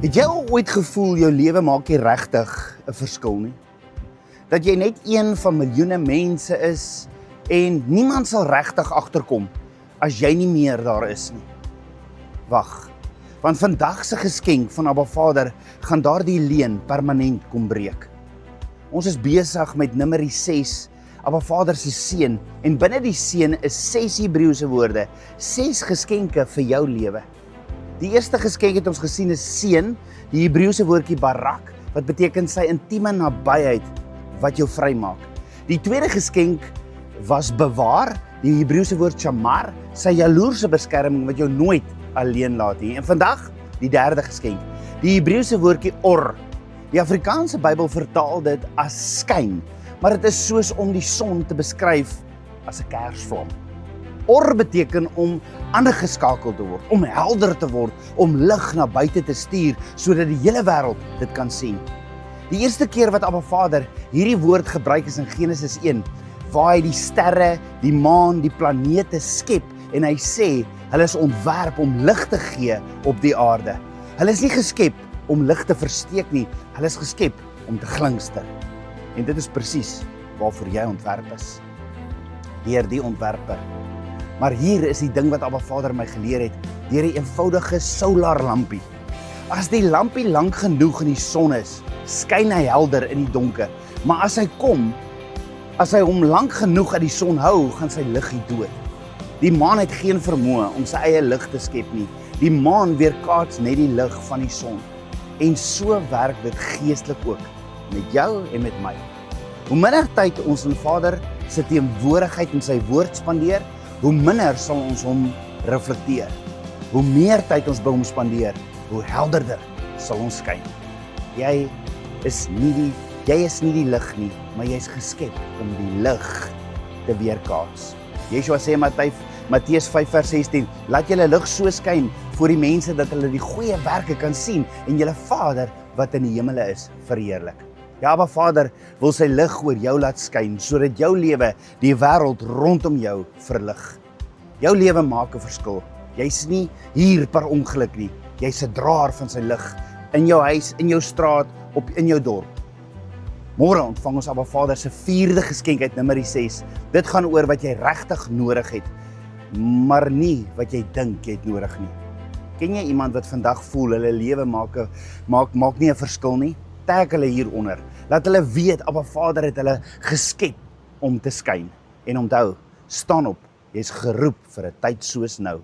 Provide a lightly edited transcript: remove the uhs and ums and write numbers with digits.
Het jy al ooit gevoel jou lewe maak nie regtig 'n verskil nie? Dat jy net een van miljoene mense is en niemand sal regtig agterkom as jy nie meer daar is nie. Wag, want vandag se geskenk van Abba Vader gaan daardie leen permanent kom breek. Ons is besig met Numeri 6, Abba Vader se seën, en binne die seën is 6 Hebreëse woorde, 6 geskenke vir jou lewe. Die eerste geskenk het ons gesien is seën, die Hebreëse woordjie barak, wat beteken sy intieme nabyheid wat jou vrymaak. Die tweede geskenk was bewaar, die Hebreëse woord shamar, sy jaloerse beskerming wat jou nooit alleen laat nie. En vandag, die derde geskenk, die Hebreëse woordjie or. Die Afrikaanse Bybel vertaal dit as skyn, maar dit is soos om die son te beskryf as 'n kersvlam. Or beteken om aangeskakel te word, om helder te word, om lig na buite te stuur, sodat die hele wêreld dit kan sien. Die eerste keer wat Abba Vader hierdie woord gebruik is in Genesis 1, waar hy die sterre, die maan, die planete skep, en hy sê, hulle is ontwerp om lig te gee op die aarde. Hulle is nie geskep om lig te versteek nie, hulle is geskep om te glinster. En dit is presies waarvoor jy ontwerp is, deur die ontwerper. Maar hier is die ding wat Abba Vader my geleer het, deur die eenvoudige solar lampie. As die lampie lank genoeg in die son is, skyn hy helder in die donker. Maar as hy hom lank genoeg uit die son hou, gaan sy lig dood. Die maan het geen vermoë om sy eie lig te skep nie. Die maan weerkaats net die lig van die son. En so werk dit geestelik ook, met jou en met my. Hoe minder tyd ons in Vader se teenwoordigheid en sy woord spandeer, hoe minder sal ons hom reflekteer. Hoe meer tyd ons by hom spandeer, hoe helderder sal ons skyn. Jy is nie die lig nie, maar jy is geskep om die lig te weerkaats. Yeshua sê in Matteus 5 vers 16, laat julle lig so skyn voor die mense dat hulle die goeie werke kan sien en julle Vader wat in die hemele is verheerlik. Ja, Abba Vader wil sy lig oor jou laat skyn, sodat jou lewe die wêreld rondom jou verlig. Jou lewe maak 'n verskil. Jy's nie hier per ongeluk nie. Jy's 'n draer van sy lig in jou huis, in jou straat, in jou dorp. Môre ontvang ons Abba Vader se 4de geskenk uit Numeri 6. Dit gaan oor wat jy regtig nodig het, maar nie wat jy dink jy het nodig nie. Ken jy iemand wat vandag voel hulle lewe maak nie 'n verskil nie? Tag hulle hieronder. Laat hulle weet Abba Vader het hulle geskep om te skyn. En onthou, staan op, jy's geroep vir 'n tyd soos nou.